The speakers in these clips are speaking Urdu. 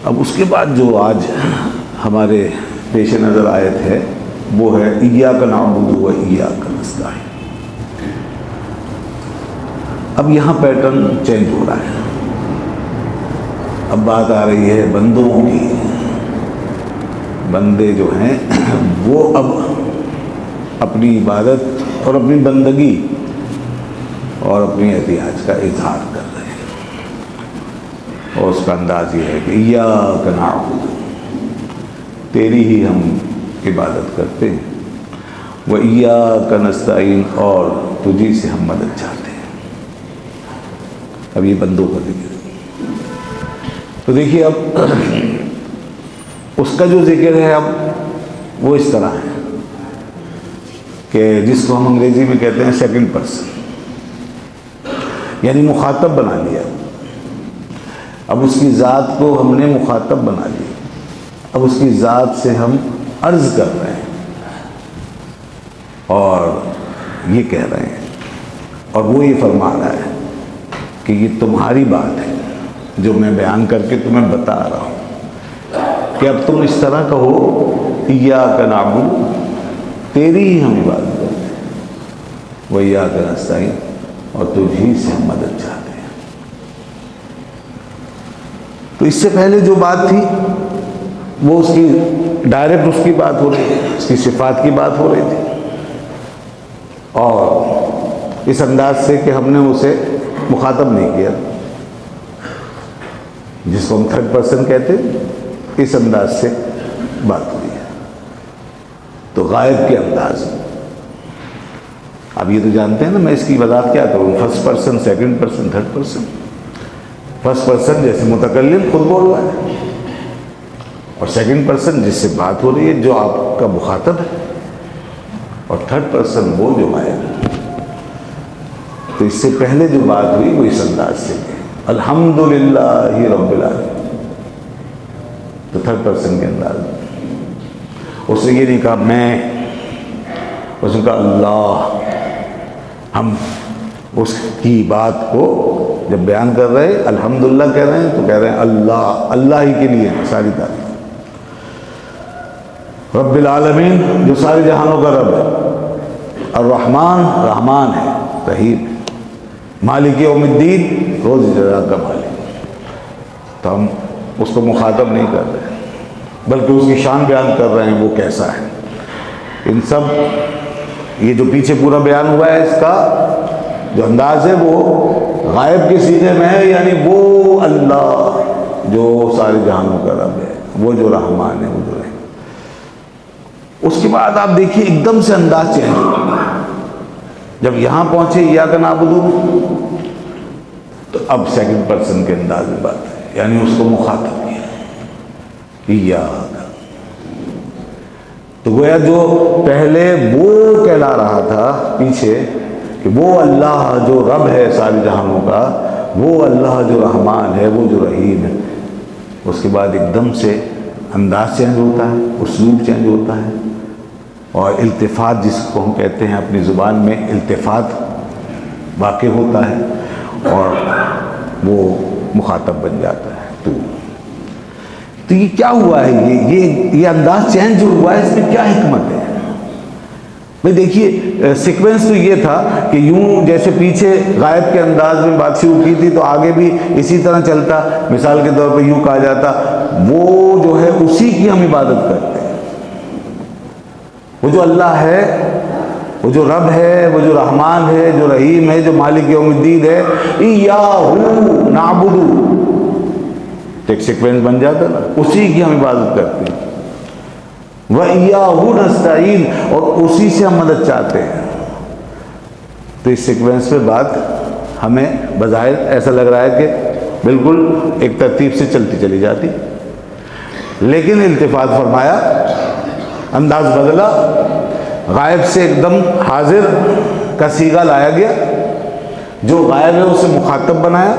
اب اس کے بعد جو آج ہمارے پیش نظر آیت ہے وہ ہے ایاک نعبد و ایاک نستعین۔ اب یہاں پیٹرن چینج ہو رہا ہے، اب بات آ رہی ہے بندوں کی۔ بندے جو ہیں وہ اب اپنی عبادت اور اپنی بندگی اور اپنی احتیاج کا اظہار کر رہے ہیں، اور اس کا انداز یہ ہے کہ ایاک نعبد، تیری ہی ہم عبادت کرتے ہیں، و ایاک نستعین، اور تجھی سے ہم مدد چاہتے ہیں۔ اب یہ بندوں کا ذکر ہے۔ تو دیکھیے اب اس کا جو ذکر ہے اب وہ اس طرح ہے کہ جس کو ہم انگریزی میں کہتے ہیں سیکنڈ پرسن، یعنی مخاطب بنا لیا۔ اب اس کی ذات کو ہم نے مخاطب بنا لیا، اب اس کی ذات سے ہم عرض کر رہے ہیں اور یہ کہہ رہے ہیں، اور وہ یہ فرما رہا ہے کہ یہ تمہاری بات ہے جو میں بیان کر کے تمہیں بتا رہا ہوں کہ اب تم اس طرح کہو ایاک نعبد، تیری ہی ہم عبادت کرتے ہیں، و ایاک نستعین، اور تجھی سے ہم مدد چاہتے ہیں۔ تو اس سے پہلے جو بات تھی وہ اس کی ڈائریکٹ اس کی بات ہو رہی تھی، اس کی صفات کی بات ہو رہی تھی، اور اس انداز سے کہ ہم نے اسے مخاطب نہیں کیا، جس کو ہم تھرڈ پرسن کہتے ہیں، اس انداز سے بات ہوئی ہے، تو غائب کے انداز میں۔ اب یہ تو جانتے ہیں نا، میں اس کی وضاحت کیا کروں، first person, second person, third person. First person جیسے متکلم خود بول رہا ہے، اور سیکنڈ پرسن جس سے بات ہو رہی ہے جو آپ کا مخاطب ہے، اور تھرڈ پرسن وہ جو غائب ہے۔ تو اس سے پہلے جو بات ہوئی وہ اس انداز سے کہ الحمدللہ رب العالمین، تو تھرڈ پرسن کے انداز میں اس نے یہ نہیں کہا میں، اس نے کہا اللہ۔ ہم اس کی بات کو جب بیان کر رہے ہیں الحمدللہ کہہ رہے ہیں تو کہہ رہے ہیں اللہ، اللہ ہی کے لیے ساری تعریف۔ رب العالمین جو سارے جہانوں کا رب ہے، الرحمن رحمان ہے، رحیم، مالک یوم الدین روز جزا کا مالک۔ تو ہم اس کو مخاطب نہیں کر رہے بلکہ اس کی شان بیان کر رہے ہیں وہ کیسا ہے۔ ان سب یہ جو پیچھے پورا بیان ہوا ہے اس کا جو انداز ہے وہ غائب کے سینے میں ہے، یعنی وہ اللہ جو سارے جہانوں کا رب ہے، وہ جو رحمان ہے، وہ جو رحیم۔ اس کے بعد آپ دیکھیے ایک دم سے انداز چینج ہوا، جب یہاں پہنچے ایاک نعبد تو اب سیکنڈ پرسن کے انداز میں بات ہے، یعنی اس کو مخاطب کیا ایاک۔ تو گویا جو پہلے وہ کہلا رہا تھا پیچھے کہ وہ اللہ جو رب ہے سارے جہانوں کا، وہ اللہ جو رحمان ہے، وہ جو رحیم ہے، اس کے بعد ایک دم سے انداز چینج ہوتا ہے، اسلوب چینج ہوتا ہے، اور التفات جس کو ہم کہتے ہیں اپنی زبان میں التفات واقع ہوتا ہے اور وہ مخاطب بن جاتا ہے۔ تو یہ کیا ہوا ہے، یہ انداز چینج جو ہوا ہے اس میں کیا حکمت ہے؟ بھئی دیکھیے سیکوینس تو یہ تھا کہ یوں جیسے پیچھے غائب کے انداز میں بات شروع کی تھی تو آگے بھی اسی طرح چلتا۔ مثال کے طور پہ یوں کہا جاتا وہ جو ہے اسی کی ہم عبادت کرتے ہیں، وہ جو اللہ ہے، وہ جو رب ہے، وہ جو رحمان ہے، جو رحیم ہے، جو مالک یوم الدین ہے، ایاہو نعبد، ایک سیکوینس بن جاتا نا، اسی کی ہم عبادت کرتے ہیں، وَإِيَّاهُ نَسْتَعِينُ، اور اسی سے ہم مدد چاہتے ہیں۔ تو اس سیکوینس پہ بات ہمیں بظاہر ایسا لگ رہا ہے کہ بالکل ایک ترتیب سے چلتی چلی جاتی، لیکن التفات فرمایا، انداز بدلا، غائب سے ایک دم حاضر کا صیغہ لایا گیا، جو غائب ہے اسے مخاطب بنایا،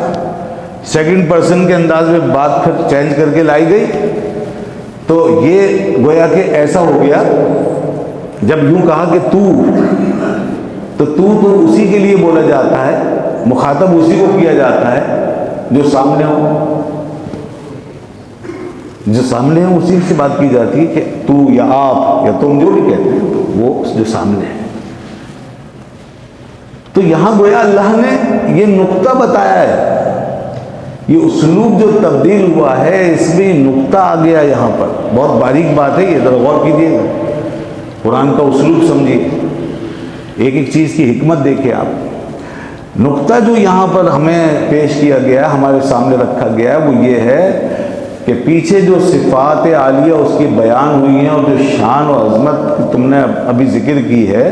سیکنڈ پرسن کے انداز میں بات پھر چینج کر کے لائی گئی۔ تو یہ گویا کہ ایسا ہو گیا جب یوں کہا کہ تو اسی کے لیے بولا جاتا ہے، مخاطب اسی کو کیا جاتا ہے جو سامنے ہو۔ جو سامنے ہے اسی سے بات کی جاتی ہے کہ تو یا آپ یا تم جو بھی کہتے ہیں وہ جو سامنے ہے. تو یہاں گویا اللہ نے یہ نقطہ بتایا ہے، یہ اسلوب جو تبدیل ہوا ہے اس میں نقطہ آ گیا یہاں پر. بہت باریک بات ہے، یہ ذرا غور کیجیے گا، قرآن کا اسلوب سمجھیے، ایک ایک چیز کی حکمت دیکھیں آپ. نقطہ جو یہاں پر ہمیں پیش کیا گیا، ہمارے سامنے رکھا گیا، وہ یہ ہے کہ پیچھے جو صفات عالیہ اس کی بیان ہوئی ہیں اور جو شان و عظمت تم نے ابھی ذکر کی ہے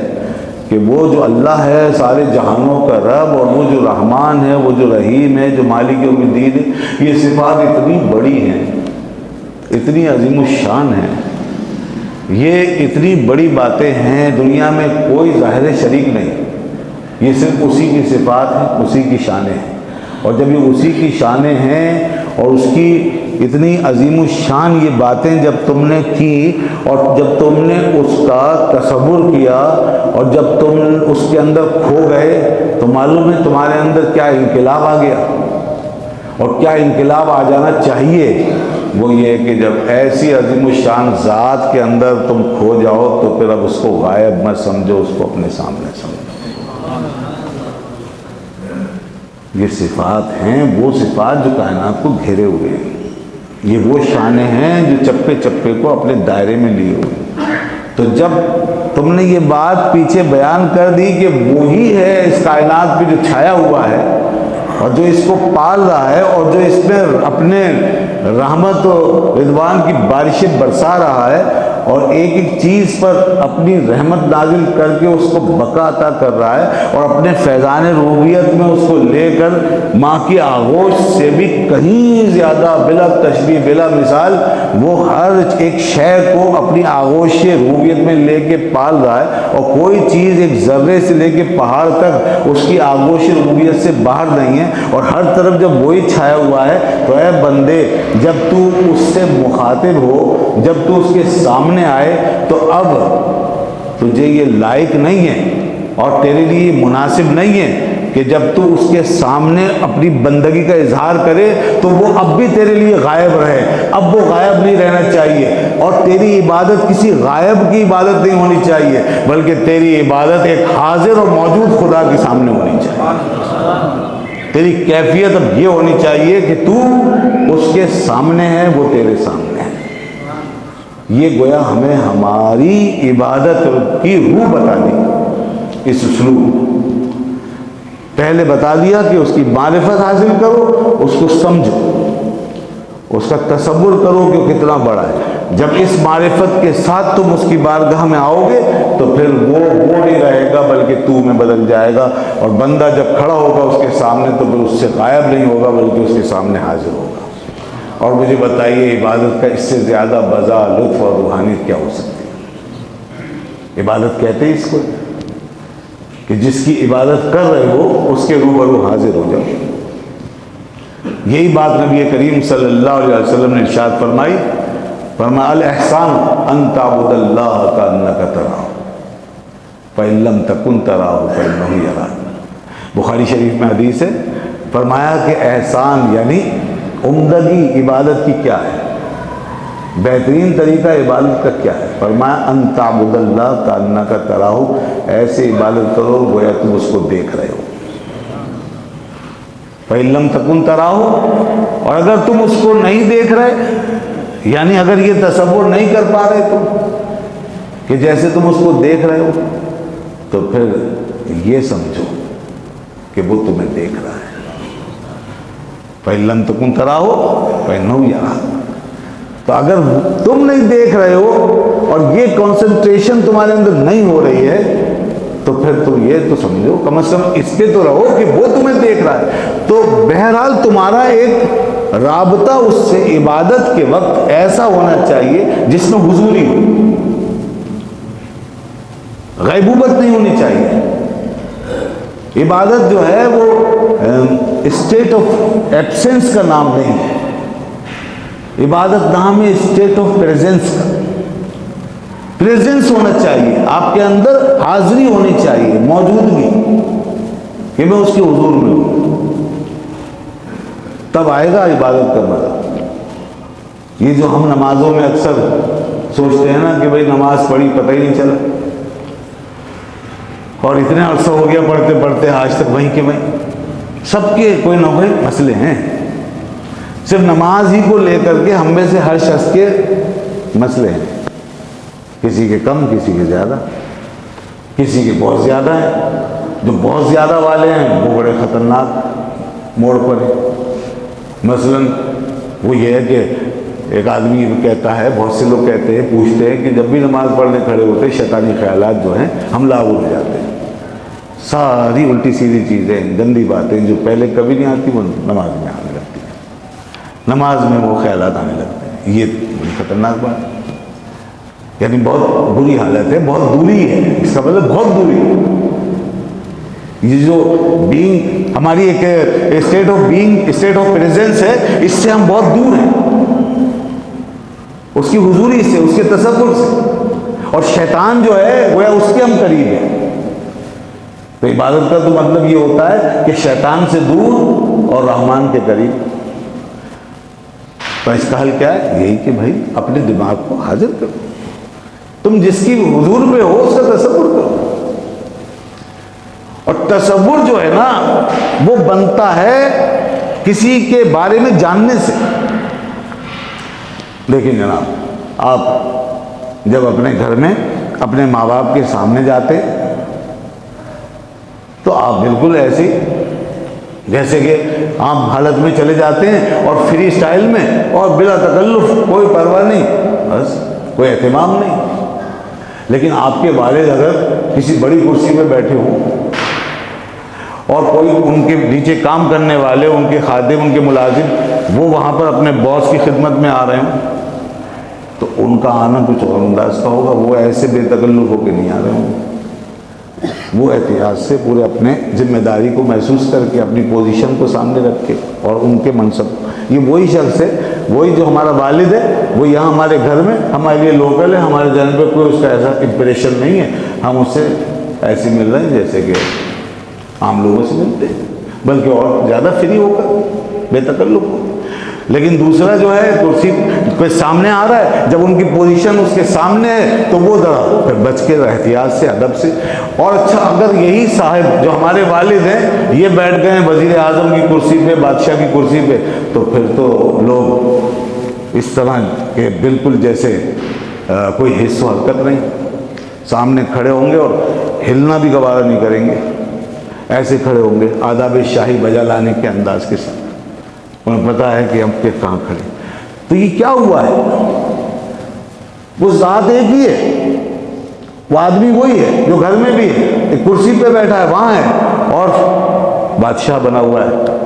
کہ وہ جو اللہ ہے سارے جہانوں کا رب، اور وہ جو رحمان ہے، وہ جو رحیم ہے، جو مالک یوم الدین ہے، یہ صفات اتنی بڑی ہیں، اتنی عظیم الشان ہیں، یہ اتنی بڑی باتیں ہیں، دنیا میں کوئی ظاہر شریک نہیں. یہ صرف اسی کی صفات ہیں، اسی کی شانیں ہیں. اور جب یہ اسی کی شانیں ہیں اور اس کی اتنی عظیم الشان یہ باتیں جب تم نے کی اور جب تم نے اس کا تصور کیا اور جب تم اس کے اندر کھو گئے تو معلوم ہے تمہارے اندر کیا انقلاب آ گیا. اور کیا انقلاب آ جانا چاہیے، وہ یہ کہ جب ایسی عظیم الشان ذات کے اندر تم کھو جاؤ تو پھر اب اس کو غائب مت سمجھو، اس کو اپنے سامنے سمجھو. یہ صفات ہیں، وہ صفات جو کائنات کو گھیرے ہوئے ہیں، یہ وہ شانیں ہیں جو چپے چپے کو اپنے دائرے میں لیے ہوئے. تو جب تم نے یہ بات پیچھے بیان کر دی کہ وہی ہے اس کائنات پہ جو چھایا ہوا ہے اور جو اس کو پال رہا ہے اور جو اس میں اپنے رحمت و رضوان کی بارشیں برسا رہا ہے اور ایک ایک چیز پر اپنی رحمت نازل کر کے اس کو بقا عطا کر رہا ہے اور اپنے فیضان ربوبیت میں اس کو لے کر ماں کی آغوش سے بھی کہیں زیادہ بلا تشبیہ بلا مثال وہ ہر ایک شے کو اپنی آغوش ربوبیت میں لے کے پال رہا ہے اور کوئی چیز ایک ذرے سے لے کے پہاڑ تک اس کی آغوش ربوبیت سے باہر نہیں ہے اور ہر طرف جب وہی چھایا ہوا ہے. تو اے بندے جب تو اس سے مخاطب ہو، جب تو اس کے سامنے آئے تو اب تجھے یہ لائق نہیں ہے اور تیرے لیے یہ مناسب نہیں ہے کہ جب تو اس کے سامنے اپنی بندگی کا اظہار کرے تو وہ اب بھی تیرے لیے غائب رہے. اب وہ غائب نہیں رہنا چاہیے اور تیری عبادت کسی غائب کی عبادت نہیں ہونی چاہیے بلکہ تیری عبادت ایک حاضر اور موجود خدا کے سامنے ہونی چاہیے. تیری کیفیت اب یہ ہونی چاہیے کہ تو اس کے سامنے ہے، وہ تیرے سامنے ہے. یہ گویا ہمیں ہماری عبادت کی روح بتا دی. اس اسلوب پہلے بتا دیا کہ اس کی معرفت حاصل کرو، اس کو سمجھو، اس کا تصور کرو کہ وہ کتنا بڑا ہے. جب اس معرفت کے ساتھ تم اس کی بارگاہ میں آؤ گے تو پھر وہ نہیں رہے گا بلکہ تو میں بدل جائے گا اور بندہ جب کھڑا ہوگا اس کے سامنے تو پھر اس سے غائب نہیں ہوگا بلکہ اس کے سامنے حاضر ہوگا. اور مجھے بتائیے عبادت کا اس سے زیادہ مزہ، لطف اور روحانیت کیا ہو سکتی ہے؟ عبادت کہتے ہیں اس کو کہ جس کی عبادت کر رہے ہو اس کے روبرو حاضر ہو جاؤ. یہی بات نبی کریم صلی اللہ علیہ وسلم نے ارشاد فرمائی، فرمایا الاحسان ان تعبد اللہ کانک تراہ فإن لم تکن تراہ فإنہ یراک. بخاری شریف میں حدیث ہے، فرمایا کہ احسان یعنی عمدگی عبادت کی کیا ہے، بہترین طریقہ عبادت کا کیا ہے؟ فرمایا ان تعبد اللہ کانک تراہ، ایسے عبادت کرو گویا تم اس کو دیکھ رہے ہو. فإن لم تکن تراہ، اور اگر تم اس کو نہیں دیکھ رہے یعنی اگر یہ تصور نہیں کر پا رہے تم کہ جیسے تم اس کو دیکھ رہے ہو تو پھر یہ سمجھو کہ وہ تمہیں دیکھ رہا ہے. فإن لم تکن تراہ فإنہ یراک. تو اگر تم نہیں دیکھ رہے ہو اور یہ کنسنٹریشن تمہارے اندر نہیں ہو رہی ہے تو پھر تم یہ تو سمجھو کم از کم اس پہ تو رہو کہ وہ تمہیں دیکھ رہا ہے. تو بہرحال تمہارا ایک رابطہ اس سے عبادت کے وقت ایسا ہونا چاہیے جس میں حضوری ہو، غیبوبت نہیں ہونی چاہیے. عبادت جو ہے وہ اسٹیٹ آف ایبسنس کا نام نہیں ہے، عبادت نام ہے اسٹیٹ آف پریزنس کا. پریزنس ہونا چاہیے، آپ کے اندر حاضری ہونی چاہیے، موجودگی کہ میں اس کے حضور میں ہوں، تب آئے گا عبادت کا مزہ. یہ جو ہم نمازوں میں اکثر سوچتے ہیں نا کہ بھئی نماز پڑھی پتہ ہی نہیں چلا، اور اتنے عرصہ ہو گیا پڑھتے پڑھتے آج تک وہیں کے وہیں. سب کے کوئی نہ کوئی مسئلے ہیں. صرف نماز ہی کو لے کر کے ہم میں سے ہر شخص کے مسئلے ہیں، کسی کے کم، کسی کے زیادہ، کسی کے بہت زیادہ ہیں. جو بہت زیادہ والے ہیں وہ بڑے خطرناک موڑ پر ہیں. مثلا وہ یہ ہے کہ ایک آدمی کہتا ہے، بہت سے لوگ کہتے ہیں، پوچھتے ہیں کہ جب بھی نماز پڑھنے کھڑے ہوتے شیطانی خیالات جو ہیں حملہ آور ہو جاتے ہیں. ساری الٹی سیدھی چیزیں، گندی باتیں جو پہلے کبھی نہیں آتی وہ نماز میں آنے لگتی ہیں، نماز میں وہ خیالات آنے لگتے ہیں. یہ بڑی خطرناک بات ہے، یعنی بہت بری حالت ہے، بہت دوری ہے. اس کا مطلب بہت دوری ہے. یہ جو بینگ ہماری ایک state of being, state of presence ہے، اس سے ہم بہت دور ہیں، اس کی حضوری سے، اس کے تصور سے. اور شیطان جو ہے وہ اس کے ہم قریب ہیں. تو عبادت کا تو مطلب یہ ہوتا ہے کہ شیطان سے دور اور رحمان کے قریب. تو اس کا حل کیا ہے؟ یہی کہ بھائی اپنے دماغ کو حاضر کرو، تم جس کی حضور میں ہو اس کا تصور کرو. اور تصور جو ہے نا وہ بنتا ہے کسی کے بارے میں جاننے سے. لیکن جناب آپ جب اپنے گھر میں اپنے ماں باپ کے سامنے جاتے تو آپ بالکل ایسے جیسے کہ عام حالت میں چلے جاتے ہیں اور فری اسٹائل میں اور بلا تکلف، کوئی پرواہ نہیں، بس کوئی اہتمام نہیں. لیکن آپ کے والد اگر کسی بڑی کرسی پہ بیٹھے ہوں اور کوئی ان کے نیچے کام کرنے والے، ان کے خادم، ان کے ملازم، وہ وہاں پر اپنے باس کی خدمت میں آ رہے ہوں تو ان کا آنا کچھ اور انداز کا ہوگا. وہ ایسے بے تکلف ہو کے نہیں آ رہے ہوں، وہ احتیاط سے پورے اپنے ذمہ داری کو محسوس کر کے، اپنی پوزیشن کو سامنے رکھ کے اور ان کے منصب. یہ وہی شخص ہے، وہی جو ہمارا والد ہے، وہ یہاں ہمارے گھر میں ہمارے لیے لوکل ہے. ہمارے ذہن پہ کوئی اس کا ایسا امپریشن نہیں ہے، ہم اس سے ایسے مل رہے ہیں جیسے کہ عام لوگوں سے ملتے ہیں، بلکہ اور زیادہ فری ہو کر، بے تکلف ہو. لیکن دوسرا جو ہے کرسی کوئی سامنے آ رہا ہے، جب ان کی پوزیشن اس کے سامنے ہے تو وہ ذرا پھر بچ کے احتیاط سے، ادب سے. اور اچھا اگر یہی صاحب جو ہمارے والد ہیں یہ بیٹھ گئے ہیں وزیر اعظم کی کرسی پہ، بادشاہ کی کرسی پہ، تو پھر تو لوگ اس طرح کے بالکل جیسے کوئی حس و حرکت نہیں، سامنے کھڑے ہوں گے اور ہلنا بھی گوارا نہیں کریں گے. ایسے کھڑے ہوں گے آداب شاہی بجا لانے کے انداز کے ساتھ. انہیں پتا ہے کہ ہم کہاں کھڑے. تو یہ کیا ہوا ہے؟ وہ ذات ایک ہی ہے، وہ آدمی وہی ہے جو گھر میں بھی ہے، ایک کرسی پہ بیٹھا ہے وہاں ہے اور بادشاہ بنا ہوا ہے.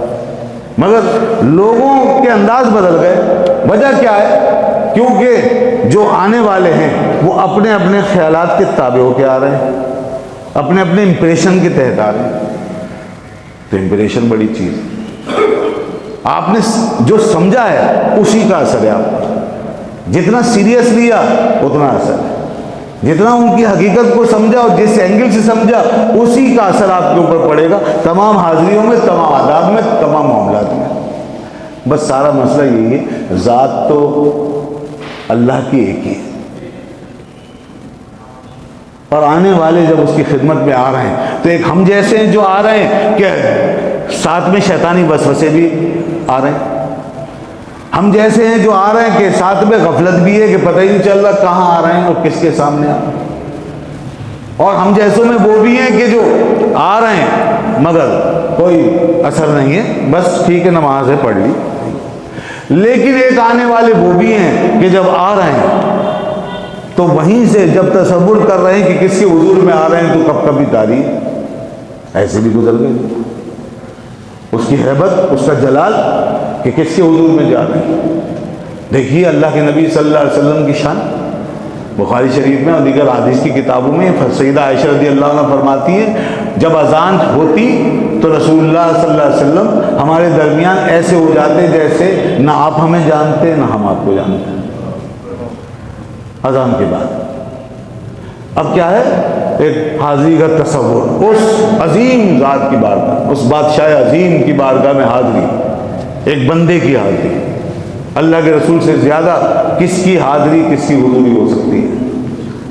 مگر لوگوں کے انداز بدل گئے. وجہ کیا ہے؟ کیونکہ جو آنے والے ہیں وہ اپنے اپنے خیالات کے تابع ہو کے آ رہے ہیں، اپنے اپنے امپریشن کے تحت آ رہے ہیں. تو امپریشن بڑی چیز ہے. آپ نے جو سمجھا ہے اسی کا اثر ہے. آپ جتنا سیریس لیا اتنا اثر ہے. جتنا ان کی حقیقت کو سمجھا اور جس اینگل سے سمجھا اسی کا اثر آپ کے اوپر پڑے گا، تمام حاضریوں میں، تمام آداب میں، تمام معاملات میں. بس سارا مسئلہ یہی ہے، ذات تو اللہ کی ایک ہی ہے، اور آنے والے جب اس کی خدمت میں آ رہے ہیں تو ایک ہم جیسے ہیں جو آ رہے ہیں کہ ساتھ میں شیطانی وسوسے بھی آ رہے ہیں. ہم جیسے ہیں جو آ رہے ہیں کہ ساتھ میں غفلت بھی ہے کہ پتہ ہی نہیں چل رہا کہاں آ رہے ہیں اور کس کے سامنے آ رہے ہیں. اور ہم جیسوں میں وہ بھی ہیں کہ جو آ رہے ہیں مگر کوئی اثر نہیں ہے، بس ٹھیک ہے نماز ہے پڑھ لی. لیکن ایک آنے والے وہ بھی ہیں کہ جب آ رہے ہیں تو وہیں سے جب تصور کر رہے ہیں کہ کس کے حضور میں آ رہے ہیں تو کب کبھی تاریخ ایسے بھی گزر گئی، اس کی ہیبت، اس کا جلال کہ کس کے حضور میں جا رہے ہیں. دیکھیے اللہ کے نبی صلی اللہ علیہ وسلم کی شان بخاری شریف میں اور دیگر حدیث کی کتابوں میں سیدہ عائشہ رضی اللہ عنہ فرماتی ہیں جب اذان ہوتی تو رسول اللہ صلی اللہ علیہ وسلم ہمارے درمیان ایسے ہو جاتے جیسے نہ آپ ہمیں جانتے نہ ہم آپ کو جانتے. اذان کے بعد اب کیا ہے؟ ایک حاضری کا تصور اس عظیم ذات کی بارگاہ، اس بادشاہ عظیم کی بارگاہ میں حاضری، ایک بندے کی حاضری. اللہ کے رسول سے زیادہ کس کی حاضری کس کی حضوری ہو سکتی ہے؟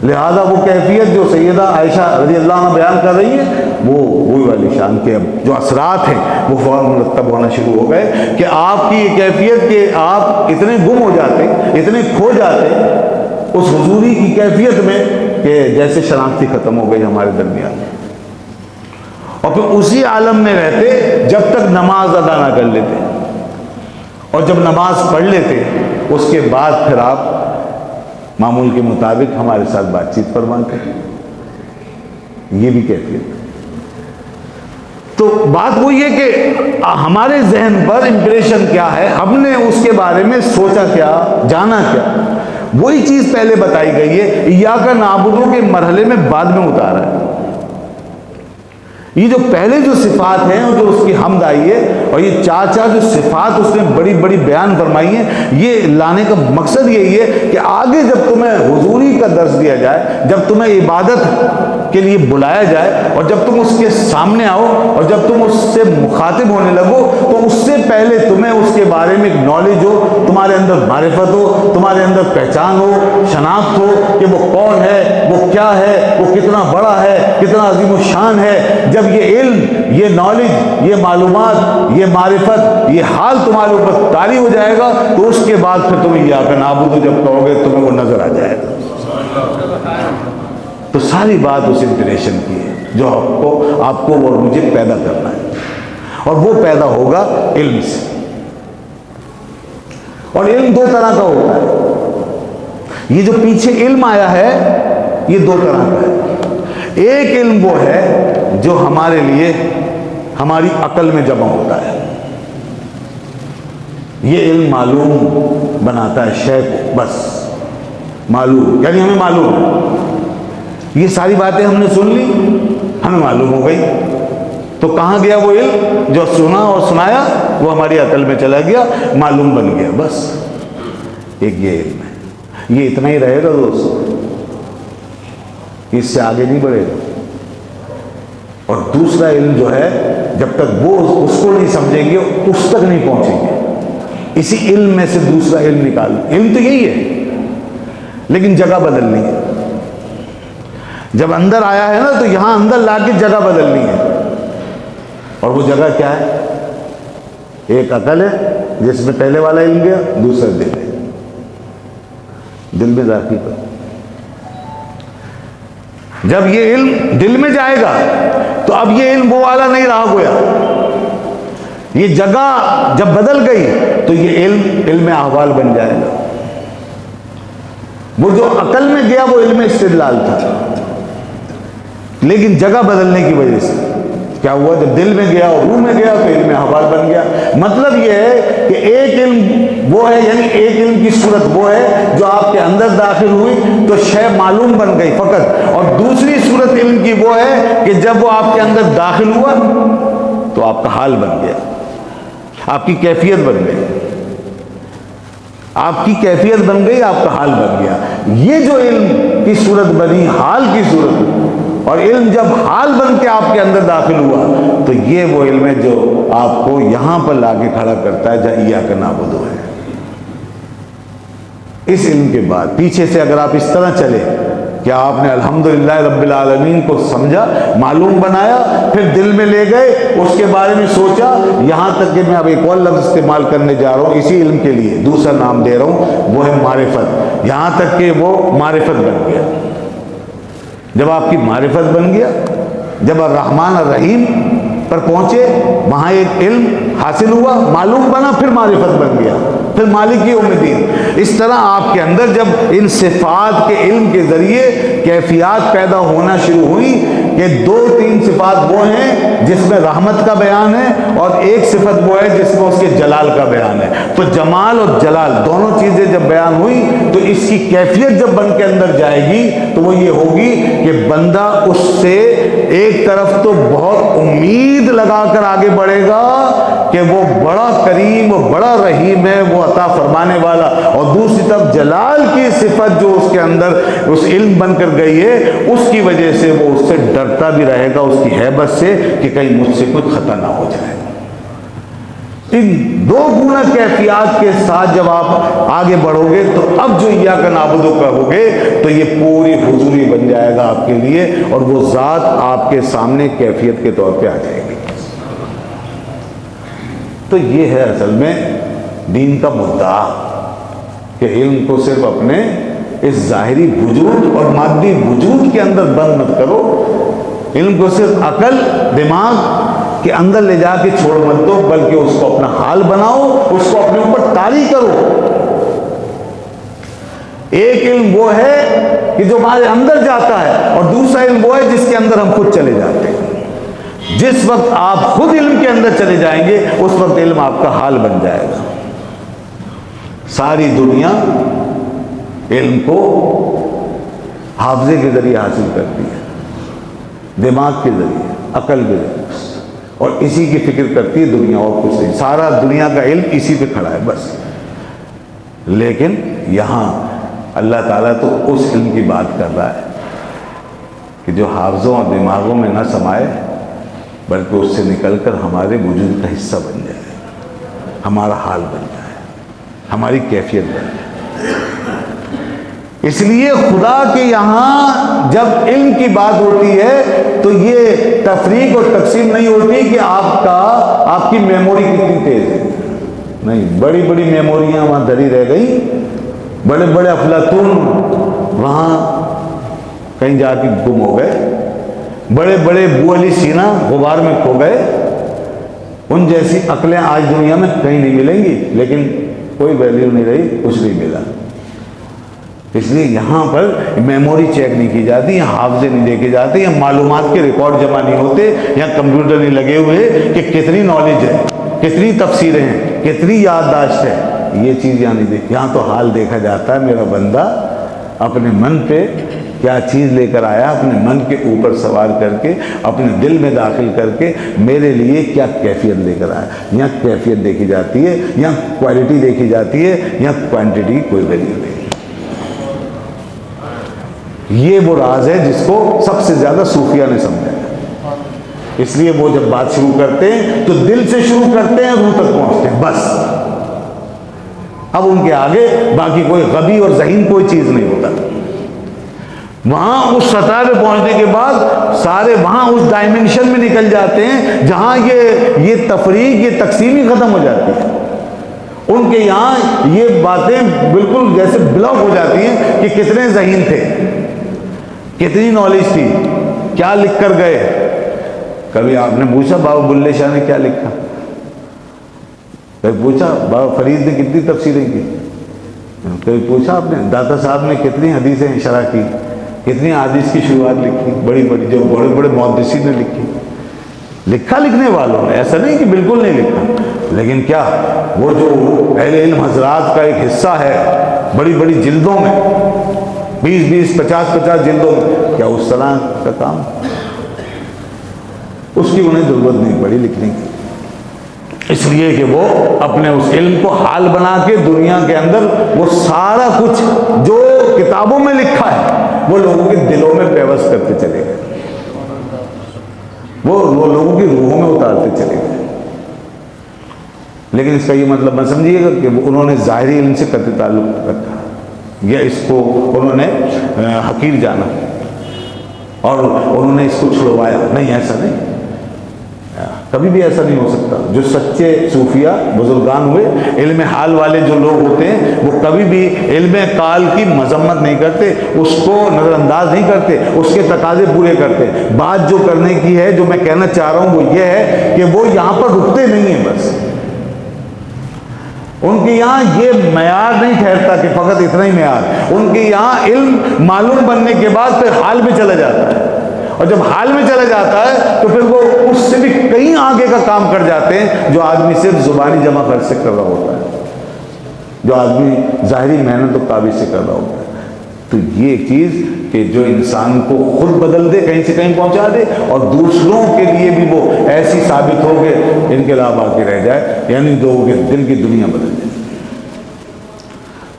لہذا وہ کیفیت جو سیدہ عائشہ رضی اللہ عنہ بیان کر رہی ہے وہ وہی والی شان کے اب جو اثرات ہیں وہ فوراً مرتب ہونا شروع ہو گئے کہ آپ کی یہ کیفیت کہ آپ اتنے گم ہو جاتے، اتنے کھو جاتے اس حضوری کی کیفیت میں کہ جیسے شناختی ختم ہو گئی ہمارے درمیان، اور پھر اسی عالم میں رہتے جب تک نماز ادا نہ کر لیتے، اور جب نماز پڑھ لیتے اس کے بعد پھر آپ معمول کے مطابق ہمارے ساتھ بات چیت فرماتے۔ یہ بھی کیفیت۔ تو بات وہی ہے کہ ہمارے ذہن پر امپریشن کیا ہے، ہم نے اس کے بارے میں سوچا کیا، جانا کیا، وہی چیز پہلے بتائی گئی ہے۔ ایاک نعبد کے مرحلے میں بعد میں اتارا ہے۔ یہ جو پہلے جو صفات ہیں اور جو اس کی حمد آئی ہے، اور یہ چار جو صفات اس نے بڑی بڑی بیان فرمائی ہیں، یہ لانے کا مقصد یہی ہے کہ آگے جب تمہیں حضوری کا درس دیا جائے، جب تمہیں عبادت کے لیے بلایا جائے، اور جب تم اس کے سامنے آؤ اور جب تم اس سے مخاطب ہونے لگو، تو اس سے پہلے تمہیں اس کے بارے میں ایک نالج ہو، تمہارے اندر معرفت ہو، تمہارے اندر پہچان ہو، شناخت ہو کہ وہ کون ہے، وہ کیا ہے، وہ کتنا بڑا ہے، کتنا عظیم الشان ہے۔ جب یہ علم، یہ نالج، یہ معلومات، یہ معرفت، یہ حال تمہارے اوپر طاری ہو جائے گا، تو اس کے بعد پھر تم ایاک نعبد جب کہو گے تمہیں وہ نظر آ جائے گا۔ تو ساری بات اس امپریشن کی ہے جو آپ کو اور مجھے پیدا کرنا ہے، اور وہ پیدا ہوگا علم سے۔ اور علم دو طرح کا ہوتا ہے۔ یہ جو پیچھے علم آیا ہے یہ دو طرح کا ہے۔ ایک علم وہ ہے جو ہمارے لیے ہماری عقل میں جمع ہوتا ہے، یہ علم معلوم بناتا ہے شے کو، بس معلوم، یعنی ہمیں معلوم ہے، یہ ساری باتیں ہم نے سن لی، ہمیں معلوم ہو گئی۔ تو کہاں گیا وہ علم جو سنا اور سنایا؟ وہ ہماری عقل میں چلا گیا، معلوم بن گیا، بس ایک یہ علم ہے۔ یہ اتنا ہی رہے گا دوستو، اس سے آگے نہیں بڑھے گا۔ اور دوسرا علم جو ہے جب تک وہ اس کو نہیں سمجھیں گے اس تک نہیں پہنچیں گے۔ اسی علم میں سے دوسرا علم نکال، علم تو یہی ہے لیکن جگہ بدلنی ہے۔ جب اندر آیا ہے نا تو یہاں اندر لا کے جگہ بدلنی ہے، اور وہ جگہ کیا ہے؟ ایک عقل ہے جس میں پہلے والا علم گیا، دوسرا دل ہے، دل میں داخل کر۔ جب یہ علم دل میں جائے گا تو اب یہ علم وہ والا نہیں رہا گویا، یہ جگہ جب بدل گئی تو یہ علم احوال بن جائے گا۔ وہ جو عقل میں گیا وہ علم استدلال تھا، لیکن جگہ بدلنے کی وجہ سے کیا ہوا؟ جب دل میں گیا اور روح میں گیا تو علم احوال بن گیا۔ مطلب یہ ہے کہ ایک علم وہ ہے، یعنی ایک علم کی صورت وہ ہے جو آپ کے اندر داخل ہوئی تو شے معلوم بن گئی فقط، اور دوسری صورت علم کی وہ ہے کہ جب وہ آپ کے اندر داخل ہوا تو آپ کا حال بن گیا، آپ کی کیفیت بن گئی، آپ کی کیفیت بن گئی، آپ کا حال بن گیا۔ یہ جو علم کی صورت بنی، حال کی صورت، اور علم جب حال بن کے آپ کے اندر داخل ہوا تو یہ وہ علم ہے جو آپ کو یہاں پر لا کے کھڑا کرتا ہے جہاں ایاک نعبد ہے۔ اس علم کے بعد پیچھے سے اگر آپ اس طرح چلے کہ آپ نے الحمدللہ رب العالمین کو سمجھا، معلوم بنایا، پھر دل میں لے گئے، اس کے بارے میں سوچا، یہاں تک کہ میں اب ایک اور لفظ استعمال کرنے جا رہا ہوں اسی علم کے لیے، دوسرا نام دے رہا ہوں، وہ ہے معرفت، یہاں تک کہ وہ معرفت بن گیا۔ جب آپ کی معرفت بن گیا، جب الرحمن الرحیم پر پہنچے، وہاں ایک علم حاصل ہوا، معلوم بنا، پھر معرفت بن گیا، پھر مالک یوم الدین۔ اس طرح آپ کے اندر جب ان صفات کے علم کے ذریعے کیفیات پیدا ہونا شروع ہوئی کہ دو تین صفات وہ ہیں جس میں رحمت کا بیان ہے، اور ایک صفت وہ ہے جس میں اس کے جلال کا بیان ہے، تو جمال اور جلال دونوں چیزیں جب بیان ہوئی تو اس کی کیفیت جب بن کے اندر جائے گی تو وہ یہ ہوگی کہ بندہ اس سے ایک طرف تو بہت امید لگا کر آگے بڑھے گا کہ وہ بڑا کریم و بڑا رحیم ہے، وہ عطا فرمانے والا، اور دوسری طرف جلال کی صفت جو اس کے اندر اس علم بن کر گئی ہے، اس کی وجہ سے وہ اس سے ڈرتا بھی رہے گا، اس کی ہیبت سے، کہ کہیں مجھ سے کچھ خطا نہ ہو جائے۔ ان دو گنا کیفیات کے ساتھ جب آپ آگے بڑھو گے تو اب جو ایاک نعبد کہو گے تو یہ پوری حضوری بن جائے گا آپ کے لیے، اور وہ ذات آپ کے سامنے کیفیت کے طور پہ آ جائے گی۔ تو یہ ہے اصل میں دین کا مدعا، کہ علم کو صرف اپنے اس ظاہری وجود اور مادی وجود کے اندر بند مت کرو، علم کو صرف عقل دماغ کے اندر لے جا کے چھوڑ مت دو، بلکہ اس کو اپنا حال بناؤ، اس کو اپنے اوپر طاری کرو۔ ایک علم وہ ہے کہ جو ہمارے اندر جاتا ہے، اور دوسرا علم وہ ہے جس کے اندر ہم خود چلے جاتے ہیں۔ جس وقت آپ خود علم کے اندر چلے جائیں گے اس وقت علم آپ کا حال بن جائے گا۔ ساری دنیا علم کو حافظے کے ذریعے حاصل کرتی ہے، دماغ کے ذریعے، عقل کے ذریعے، اور اسی کی فکر کرتی ہے دنیا، اور کچھ نہیں۔ سارا دنیا کا علم اسی پہ کھڑا ہے بس۔ لیکن یہاں اللہ تعالیٰ تو اس علم کی بات کر رہا ہے کہ جو حافظوں اور دماغوں میں نہ سمائے، بلکہ اس سے نکل کر ہمارے وجود کا حصہ بن جائے، ہمارا حال بن جائے، ہماری کیفیت بن جائے۔ اس لیے خدا کے یہاں جب علم کی بات ہوتی ہے تو یہ تفریق اور تقسیم نہیں ہوتی کہ آپ کی میموری کتنی تیز ہے، نہیں، بڑی بڑی میموریاں وہاں دھری رہ گئی، بڑے بڑے افلاطون وہاں کہیں جا کے گم ہو گئے، بڑے بڑے ابو علی سینا غبار میں کھو گئے، ان جیسی عقلیں آج دنیا میں کہیں نہیں ملیں گی، لیکن کوئی ویلیو نہیں رہی، کچھ نہیں ملا۔ اس لیے یہاں پر میموری چیک نہیں کی جاتی، یہاں حافظے نہیں دیکھے جاتے، یہاں معلومات کے ریکارڈ جمع نہیں ہوتے، یہاں کمپیوٹر نہیں لگے ہوئے کہ کتنی نالج ہے، کتنی تفسیریں ہیں، کتنی یادداشت ہے، یہ چیز یہاں نہیں دیکھی۔ یہاں تو حال دیکھا جاتا ہے، میرا بندہ اپنے من پہ کیا چیز لے کر آیا، اپنے من کے اوپر سوار کر کے، اپنے دل میں داخل کر کے میرے لیے کیا کیفیت لے کر آیا۔ یہاں کیفیت دیکھی جاتی ہے، یہاں کوالٹی دیکھی جاتی ہے، یہاں کوانٹٹی کی کوئی ویلیو نہیں۔ یہ وہ راز ہے جس کو سب سے زیادہ صوفیہ نے سمجھا ہے۔ اس لیے وہ جب بات شروع کرتے ہیں تو دل سے شروع کرتے ہیں، روح تک پہنچتے ہیں، بس۔ اب ان کے آگے باقی کوئی غبی اور ذہین کوئی چیز نہیں ہوتا۔ وہاں اس سطح پہ پہنچنے کے بعد سارے وہاں اس ڈائمنشن میں نکل جاتے ہیں جہاں یہ تفریق، یہ تقسیم ہی ختم ہو جاتی ہے۔ ان کے یہاں یہ باتیں بالکل جیسے بلاک ہو جاتی ہیں کہ کتنے ذہین تھے، کتنی نالج تھی، کیا لکھ کر گئے۔ کبھی آپ نے پوچھا بابا بلے شاہ نے کیا لکھا؟ کبھی پوچھا بابا فرید نے کتنی تفسیریں کی؟ کبھی پوچھا آپ نے داتا صاحب نے کتنی حدیثیں شرح کی، کتنی حدیث کی شروعات لکھی، بڑی بڑی جو بڑے بڑے محدثین نے لکھی؟ لکھا لکھنے والوں نے، ایسا نہیں کہ بالکل نہیں لکھا، لیکن کیا وہ جو اہل علم حضرات کا ایک حصہ ہے بڑی بڑی جلدوں میں، 20 50 جلدوں میں، کیا اس طرح کا کام؟ اس کی انہیں ضرورت نہیں پڑی لکھنے کی، اس لیے کہ وہ اپنے اس علم کو حال بنا کے دنیا کے اندر وہ سارا کچھ جو کتابوں میں لکھا ہے وہ لوگوں کے دلوں میں پیوست کرتے چلے گئے، وہ لوگوں کی روحوں میں اتارتے چلے گئے۔ لیکن اس کا یہ مطلب مت سمجھیے گا کہ انہوں نے ظاہری علم سے قطعی تعلق رکھا یا اس کو انہوں نے حقیر جانا اور انہوں نے اس کو چھڑوایا، نہیں، ایسا نہیں، کبھی بھی ایسا نہیں ہو سکتا۔ جو سچے صوفیہ بزرگان ہوئے، علم حال والے جو لوگ ہوتے ہیں، وہ کبھی بھی علم قال کی مذمت نہیں کرتے، اس کو نظر انداز نہیں کرتے، اس کے تقاضے پورے کرتے۔ بات جو کرنے کی ہے، جو میں کہنا چاہ رہا ہوں وہ یہ ہے کہ وہ یہاں پر رکتے نہیں ہیں، بس ان کے یہاں یہ معیار نہیں ٹھہرتا کہ فقط اتنا ہی معیار، ان کے یہاں علم معلوم بننے کے بعد پھر حال میں چلا جاتا ہے، اور جب حال میں چلا جاتا ہے تو پھر وہ اس سے بھی کہیں آگے کا کام کر جاتے ہیں جو آدمی صرف زبانی جمع کر سے کر رہا ہوتا ہے، جو آدمی ظاہری محنت و کاوش سے کر رہا ہوتا ہے۔ تو یہ ایک چیز کہ جو انسان کو خود بدل دے، کہیں سے کہیں پہنچا دے، اور دوسروں کے لیے بھی وہ ایسی ثابت ہو کہ انقلاب آ کے رہ جائے، یعنی لوگوں کے دل کی دنیا بدل جائے۔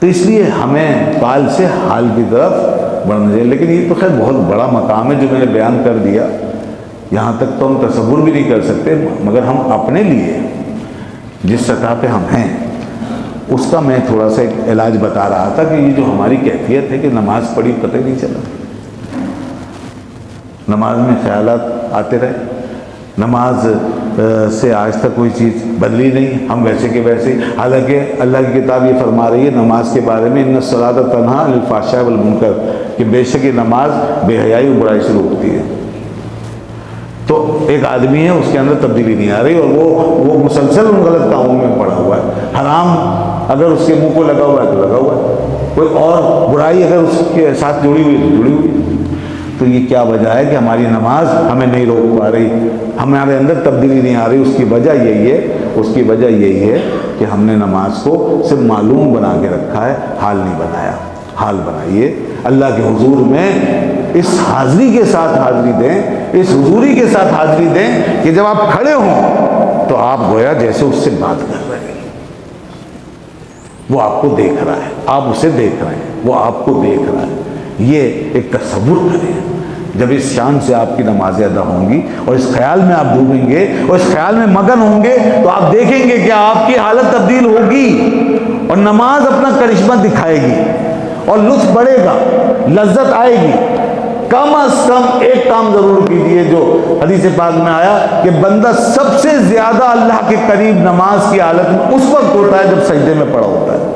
تو اس لیے ہمیں قال سے حال کی طرف بڑھنا چاہیے۔ لیکن یہ تو خیر بہت بڑا مقام ہے جو میں نے بیان کر دیا، یہاں تک تو ہم تصور بھی نہیں کر سکتے، مگر ہم اپنے لیے جس سطح پہ ہم ہیں اس کا میں تھوڑا سا ایک علاج بتا رہا تھا کہ یہ جو ہماری کیفیت ہے کہ نماز پڑھی پتہ ہی نہیں چلا، نماز میں خیالات آتے رہے، نماز سے آج تک کوئی چیز بدلی نہیں، ہم ویسے کہ ویسے ہی، حالانکہ اللہ کی کتاب یہ فرما رہی ہے نماز کے بارے میں، ان الصلاۃ تنہی عن الفحشاء والمنکر، کہ بے شک یہ نماز بے حیائی و برائی سے روکتی ہے۔ تو ایک آدمی ہے اس کے اندر تبدیلی نہیں آ رہی اور وہ مسلسل ان غلط کاموں میں پڑا ہوا ہے، حرام اگر اس کے منہ کو لگا ہوا ہے تو لگا ہوا ہے، کوئی اور برائی اگر اس کے ساتھ جڑی ہوئی تو جڑی ہوئی۔ تو یہ کیا وجہ ہے کہ ہماری نماز ہمیں نہیں روک پا رہی، ہمارے اندر تبدیلی نہیں آ رہی؟ اس کی وجہ یہی ہے، اس کی وجہ یہی ہے کہ ہم نے نماز کو صرف معلوم بنا کے رکھا ہے، حال نہیں بنایا۔ حال بنائیے، اللہ کے حضور میں اس حاضری کے ساتھ حاضری دیں، اس حضوری کے ساتھ حاضری دیں کہ جب آپ کھڑے ہوں تو آپ گویا جیسے اس سے بات کر رہے ہیں، وہ آپ کو دیکھ رہا ہے، آپ اسے دیکھ رہے ہیں، وہ آپ کو دیکھ رہا ہے۔ یہ ایک تصور کریں، جب اس شان سے آپ کی نمازیں ادا ہوں گی اور اس خیال میں آپ ڈوبیں گے اور اس خیال میں مگن ہوں گے تو آپ دیکھیں گے کہ آپ کی حالت تبدیل ہوگی اور نماز اپنا کرشمہ دکھائے گی اور لطف بڑھے گا، لذت آئے گی۔ کم از کم ایک کام ضرور کیجئے جو حدیث پاک میں آیا کہ بندہ سب سے زیادہ اللہ کے قریب نماز کی حالت میں اس وقت ہوتا ہے جب سجدے میں پڑا ہوتا ہے۔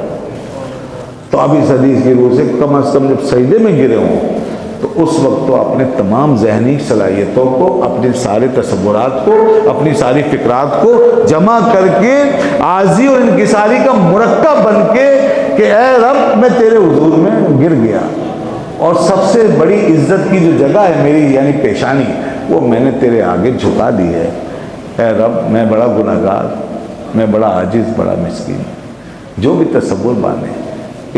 تو اب اس حدیث کی روح سے کم از کم جب سجدے میں گرے ہوں تو اس وقت تو اپنے تمام ذہنی صلاحیتوں کو، اپنے سارے تصورات کو، اپنی ساری فکرات کو جمع کر کے عاجزی اور انکساری کا مرکب بن کے کہ اے رب میں تیرے حضور میں گر گیا اور سب سے بڑی عزت کی جو جگہ ہے میری یعنی پیشانی، وہ میں نے تیرے آگے جھکا دی ہے۔ اے رب میں بڑا گناہگار، میں بڑا عاجز، بڑا مسکین، جو بھی تصور بانے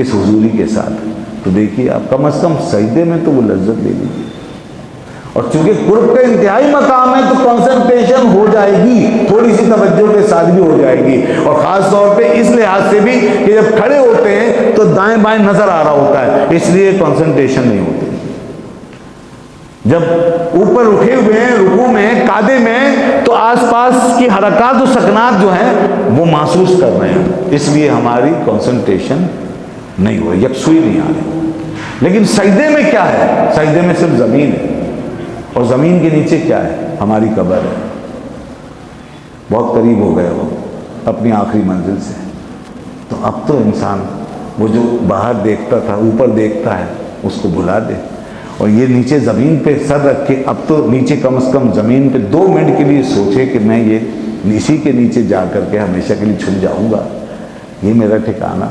اس حضوری کے ساتھ، تو دیکھیے آپ کم از کم سجدے میں تو وہ لذت لے لیجیے۔ اور چونکہ قرب کا انتہائی مقام ہے تو کنسنٹریشن ہو جائے گی، تھوڑی سی توجہ کے ساتھ بھی ہو جائے گی، اور خاص طور پہ اس لحاظ سے بھی کہ جب کھڑے ہوتے ہیں تو دائیں بائیں نظر آ رہا ہوتا ہے، اس لیے کنسنٹریشن نہیں ہوتی۔ جب اوپر اٹھے ہوئے ہیں رکوع میں، قعدے میں، تو آس پاس کی حرکات و سکنات جو ہیں وہ محسوس کر رہے ہیں، اس لیے ہماری کنسنٹریشن نہیں ہو رہی، یکسوئی نہیں آ رہی۔ لیکن سجدے میں کیا ہے؟ سجدے میں صرف زمین ہے، اور زمین کے نیچے کیا ہے؟ ہماری قبر ہے۔ بہت قریب ہو گئے ہو اپنی آخری منزل سے، تو اب تو انسان وہ جو باہر دیکھتا تھا، اوپر دیکھتا ہے، اس کو بھلا دے، اور یہ نیچے زمین پہ سر رکھ کے اب تو نیچے کم از کم زمین پہ 2 منٹ کے لیے سوچے کہ میں یہ اسی کے نیچے جا کر کے ہمیشہ کے لیے چھن جاؤں گا، یہ میرا ٹھکانہ،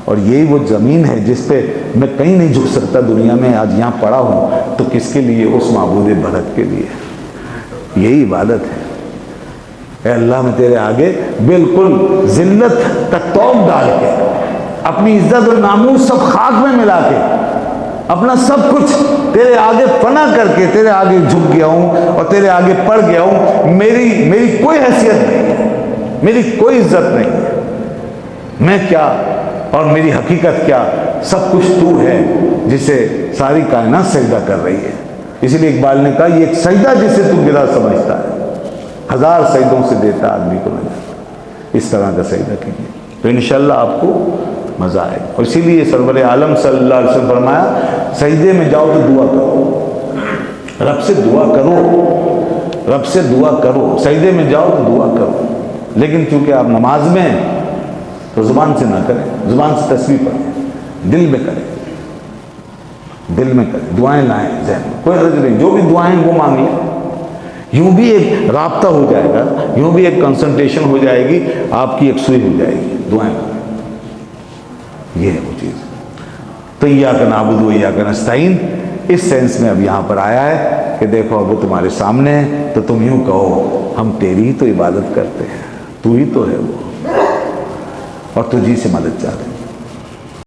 اور یہی وہ زمین ہے جس پہ میں کہیں نہیں جھک سکتا دنیا میں، آج یہاں پڑا ہوں تو کس کے لیے؟ اس معبود برحق کے لیے۔ یہی عبادت ہے۔ اے اللہ میں تیرے آگے بالکل ذلت کا توق ڈال کے، اپنی عزت اور ناموس سب خاک میں ملا کے، اپنا سب کچھ تیرے آگے فنا کر کے تیرے آگے جھک گیا ہوں اور تیرے آگے پڑ گیا ہوں۔ میری کوئی حیثیت نہیں ہے، میری کوئی عزت نہیں ہے، میں کیا اور میری حقیقت کیا، سب کچھ تو ہے جسے ساری کائنات سجدہ کر رہی ہے۔ اسی لیے اقبال نے کہا یہ ایک سجدہ جسے تو گرا سمجھتا ہے، 1000 سجدوں سے دیتا آدمی کو نجات۔ اس طرح کا سجدہ کیجیے تو انشاءاللہ آپ کو مزہ آئے گا۔ اور اسی لیے سرور عالم صلی اللہ علیہ وسلم فرمایا سجدے میں جاؤ تو دعا کرو، رب سے دعا کرو، رب سے دعا کرو، سجدے میں جاؤ تو دعا کرو۔ لیکن چونکہ آپ نماز میں تو زبان سے نہ کریں، زبان سے تسبیح پڑھیں، دل میں کریں، دل میں کریں، دعائیں لائیں ذہن میں، کوئی حرج نہیں، جو بھی دعائیں وہ مانگ لیں۔ یوں بھی ایک رابطہ ہو جائے گا، یوں بھی ایک کنسنٹریشن ہو جائے گی، آپ کی یکسوئی ہو جائے گی دعائیں کریں۔ یہ ہے وہ چیز۔ تو ایاک نعبد و ایاک نستعین اس سینس میں اب یہاں پر آیا ہے کہ دیکھو اب وہ تمہارے سامنے ہے تو تم یوں کہو ہم تیری ہی تو عبادت کرتے ہیں، تو ہی تو ہے وہ، اور تجھی سے مدد چاہتے ہیں۔